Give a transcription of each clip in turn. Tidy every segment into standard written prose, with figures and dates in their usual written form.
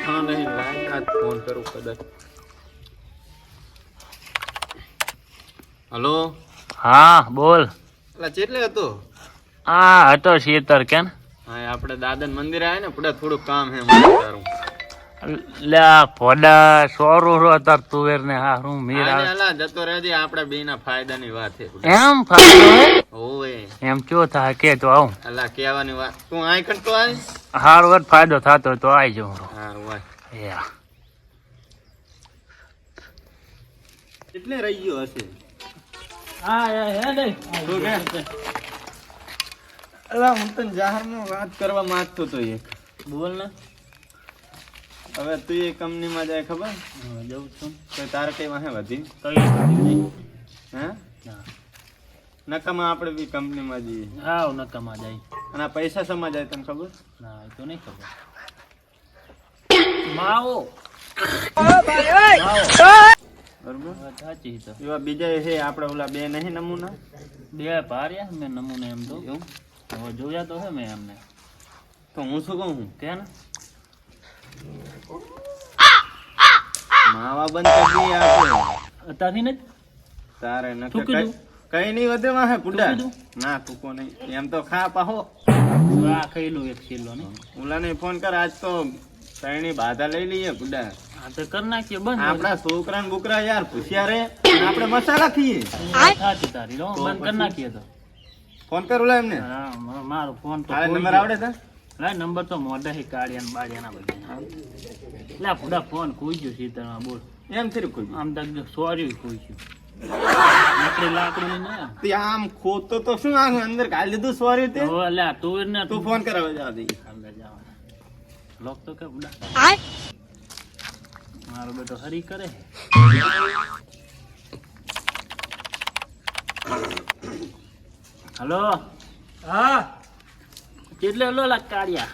દેખાણો નહીં. લાઈન આજ ફોન કરું કદાચ. હલો. હા બોલ. એટલે ચેટલે હતો? હા હતો શીતર કેન. હા આપણે દાદા મંદિર આવે ને પડે થોડું કામ હે મારે તારું. લ્યા ભોડા સોરું રો તાર તુવેર ને હારું મીર આવે. અલા જતો રહેજે, આપણે બેના ફાયદાની વાત છે. એમ ફાયદો હે? ઓવે એમ કયો થાય કે તો આવું. અલા કહેવાની વાત. તું આઈ કરતો આય. હારો વટ ફાયદો થતો હોય તો આઈ જવું. હારું વાય. યા કેટલે રહી ગયો હશે? હા હે દે. તું કે અલા હું તને જાહેરમાં વાત કરવા માંગતો તો એક. બોલ ને. હવે તું એ કંપનીમાં જાય ખબર? જઉં છું. તો તારે કઈ વાહે વધી કઈ હે? નકામાં આપણે બી કંપનીમાં જઈએ. હા નકામાં જાય. અને આ પૈસા સમા જાય તને ખબર? ના એ તો નહીં ખબર. માવો બરોબર. સાચી તો એવા બીજા છે આપણે ઓલા બે નહીં નમૂના. બે પાર્યા મેં નમૂને એમ તો એવું હવે જોયા તો હે મેં એમને. તો હું શું કહું છું? કે ને માવા બંધ કરી દઈએ આપણે. અત્યારથી ને તારે શું નકર કીધું? કઈ નહીં વધે વાહે પુડા. કીધું? ના ટૂંકો નહીં. એમ તો ખા પાહો. આ ખાઈલું એક કિલો ને ઓલાને ફોન કર. આજ તો ત્રણની બાધા લઈ લઈએ પુડા. આ તો કરી નાખીએ બંધ. આપડા છોકરા ને બોકરા યાર પૂછ્યા રે. આપણે મસાલા ખીએ. સાચી તારી રો બંધ કરી નાખીએ તો. ફોન કર ઓલા એમને. હા મારો ફોન તો તારે નંબર આવડે તા? લાય નંબર તો મોઢા હી કાઢ્યા ને બાળ્યા ના બધા. લા પૂડા ફોન કોઈ ગયો સીતામાં બોલ. એમ થઈ કોઈ આમ તક સોરી કોઈ ગયું. લાકડી ને આમ ખોતો તો શું આ અંદર કાઢી લીધું સોરી તે. હવે લે તું ને તું ફોન કરાવે જવા દે. અંદર જવાના લોક તો કે પૂડા મારો બેટો હરી કરે. હલો હા કેટલે લો લા કાઢ્યા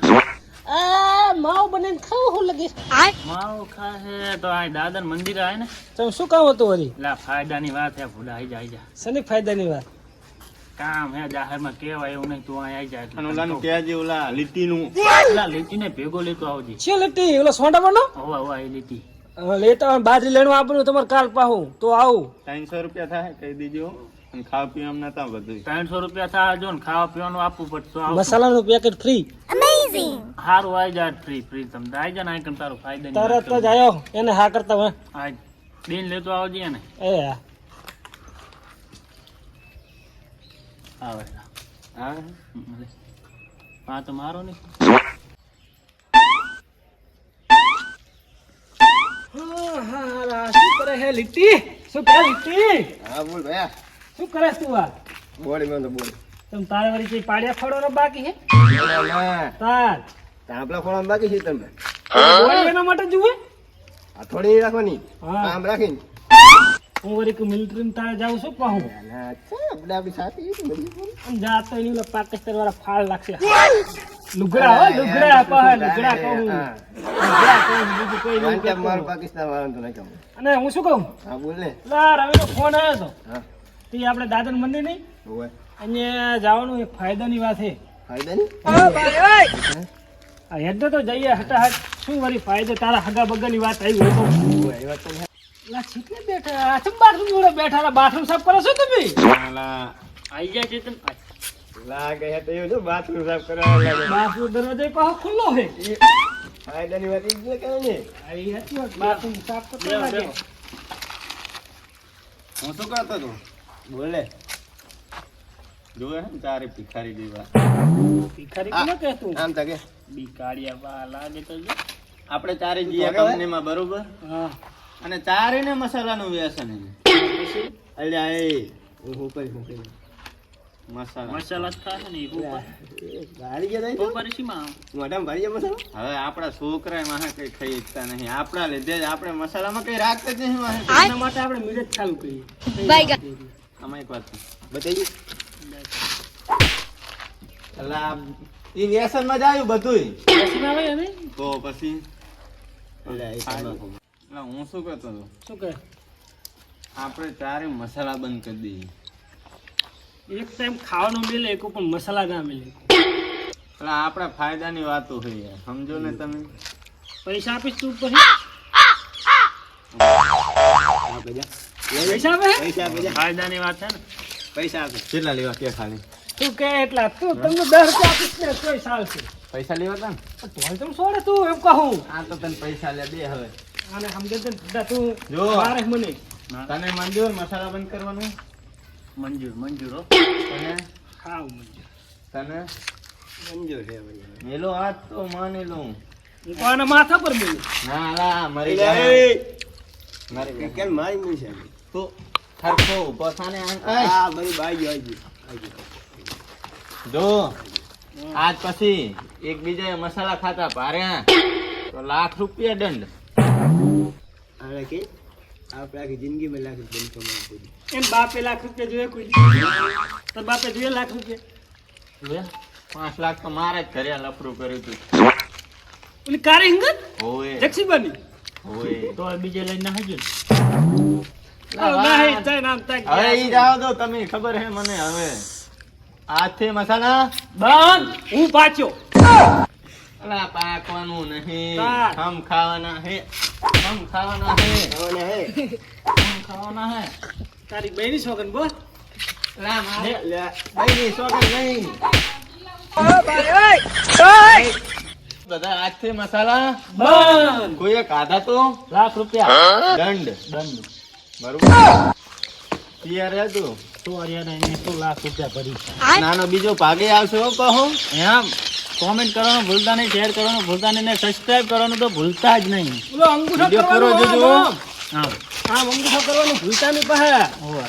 માવ બને ખાવું હું લગીશ માવો ખાહે તો આ દાદા મંદિર આવે ને તમે શું કામ હતું વળી લા ફાયદાની વાત હે ભૂલા આઈ જા શનિક ફાયદાની વાત કામ હે જાહેરમાં કેવાય એવું નહીં તું અહીં આઈ જાય અને ઓલાનું કહેજે ઓલા લીટીનું. ઓલા લીટીને ભેગો લેતો આવજે. છે લટી ઓલો સોંડા બનો હોવા હોવા એ લીટી લેતા બાજરી લેણું આપવાનું તમારે કાલ પાહું તો આવું 300 રૂપિયા થાય કહી દીજો. અને ખાવા પીવા નતા બધું 300 રૂપિયા થાય જો ને ખાવા પીવાનું આપવું પડશે તો આવશું. મસાલાનું પેકેટ ફ્રી હારું આઈ જાય ફ્રી ફ્રી તમને આઈ જાય ને આઈ કન તારું ફાયદા તરત જ આવ્યો એને હા કરતા હોય આ બેન લેતો આવજે ને એ આવે હા હા તો મારો નહીં શું કરે હે લીટી શું કરે લીટી હા બોલ ભયા. શું કરે તું આ બોડી માં તો બોલ. તમે તારે વળી કઈ પાડ્યા ખોડો બાકી હે તાર આપલા ખોળા બાકી છે તમે. બોડી એના માટે જુએ આ થોડી રાખવાની હા આમ રાખીને. હું વળી મિલિટરી તારે જાઉં છું પાહું આપણે આપણી સાથે આમ જાતો એની ઓલા પાકિસ્તાન વાળા ફાળ લાગશે લુગડા હો લુગડા પાહે લુગડા કહું લુગડા કહું બીજું કોઈ નહીં કહેતો. મારું પાકિસ્તાન વાળાનું તો નહીં કહું. અને હું શું કહું હા બોલ ને. લા રવિનો ફોન આવ્યો હતો હા તે આપણે દાદા મંદિર નહીં હોય અહીંયા જવાનું એક ફાયદાની વાત છે ફાયદા નહીં. આ હેડ તો જઈએ હટાહટ શું વળી ફાયદો તારા હગા બગાની વાત આવી હોય તો એ વાત તો નહીં. લા છીટલે બેઠા આચમ બાથરૂમ જોડે બેઠા બાથરૂમ સાફ કરો છો તમે લા આઈ જાય ચેતન લાગે હે તો એવું જો બાથરૂમ સાફ કરાવવા લાગે. બાથરૂમ દરવાજો પાછો ખુલ્લો છે ફાયદાની વાત ઈ જ કહે ને. આવી હતી વાત, બાથરૂમ સાફ કરતો લાગે હું શું કરતો હતો? બોલે જોવે હે ને તારે ભિખારી જેવા. ભિખારી કોને કહેતું આમ તાકે બી કાઢ્યા બા લાગે તો જો આપણે ચારે જઈએ કંપનીમાં બરોબર. હા અને ચારે ને મસાલાનું વ્યસન છે. અલ્યા એ હું કરી મસાલા મસાલા જ ખાશે ને એ ઉપર ગાડી ગયા નહીં ઉપર સીમાં મોઢામાં ભરી ગયા મસાલા. હવે આપણા છોકરા વાહે કઈ ખાઈ શકતા નહીં. આપણા લીધે જ આપણે મસાલામાં કઈ રાખતા જ નહીં વાહે. એના માટે આપણે મિરજ ચાલુ કરીએ આમાં એક વાત બતાવી અલા ઈ વ્યસન માં જ આવ્યું બધુંય. બેસીને આવે ને તો પછી અલ્યા એ અલા હું શું કરતો હતો? શું કહે આપણે ચારે મસાલા બંધ કરી દઈએ. એક ટાઈમ ખાવાનું મિલે એક પણ મસાલા ના મિલે એટલે આપણા ફાયદાની વાતો હોય યાર, સમજો ને તમે. પૈસા આપીશ તું પછી આપે જા. પૈસા આપે હે? પૈસા આપે જા. ફાયદાની વાત છે ને. પૈસા આપે. કેટલા લેવા કે ખાલી? તું કે એટલા તું તમને 10 રૂપિયા આપીશ ને તોય ચાલશે. પૈસા લેવા તા ને? તોય તમે છોડે તું એમ કહું આ તો તને પૈસા લે દે હવે. આને સમજે છે ને બધા તું જો. મારે મને તને મંજૂર મસાલા બંધ કરવાનું? મંજૂર હો. તને ખાવ મને તને મંજૂર છે. મેલો હાથ તો માની લઉં. હું તો આના માથા પર મેલું ના લા મરી એટલે જાય. એ મરી કેમ મારી નહીં છે તો હરખો ઉભો થાને આમ. હા બધી બાઈ આવી જો આજ પછી એકબીજાએ મસાલા ખાતા ભાર્યા તો ₹1,00,000 દંડ. આને કે આપણે આખી જિંદગીમાં લાખ રૂપિયા કમાવા પડી. એમ બાપે લાખ રૂપિયા જોઈએ કોઈ તાર બાપે જોઈએ લાખ રૂપિયા જોયા? 5 લાખ તો મારે જ ઘરે લફરું કર્યું હતું. ઓલી કારી હિંગત હોવે જક્ષીબાની હોવે. તો બીજે લઈને નાખજો ને. નહીં જાય નામ તાક હવે ઈ જાઓ દો તમે, ખબર હે મને હવે. આજથી મસાલા બંધ હું પાછો અલા પાકવાનું નહીં. તાર. હમ ખાવાના હે. હમ ખાવાના હે. ખાવાના હે હમ ખાવાના હે. તારી બહેની છોકન બોલ લા મારે ભાઈ સોગન નહીં. બધા આજથી મસાલા બંધ કોઈએ ખાધા તો ₹1,00,000 દંડ. દંડ. બરોબર તૈયાર રહેજો. તો અરિયાના એને તો ₹1,00,000 ભરી. નાનો બીજો ભાગે આવશે હો કહો. એમ કોમેન્ટ કરવાનું ભૂલતા નહીં, શેર કરવાનું ભૂલતા નહીં, ને સબસ્ક્રાઇબ કરવાનું તો ભૂલતા જ નહીં. બોલો અંગૂઠો વિડિયો પૂરો કરવાનો જોજો. આમ હા. અંગૂઠો કરવાનું ભૂલતા નહીં પાહે હોવે.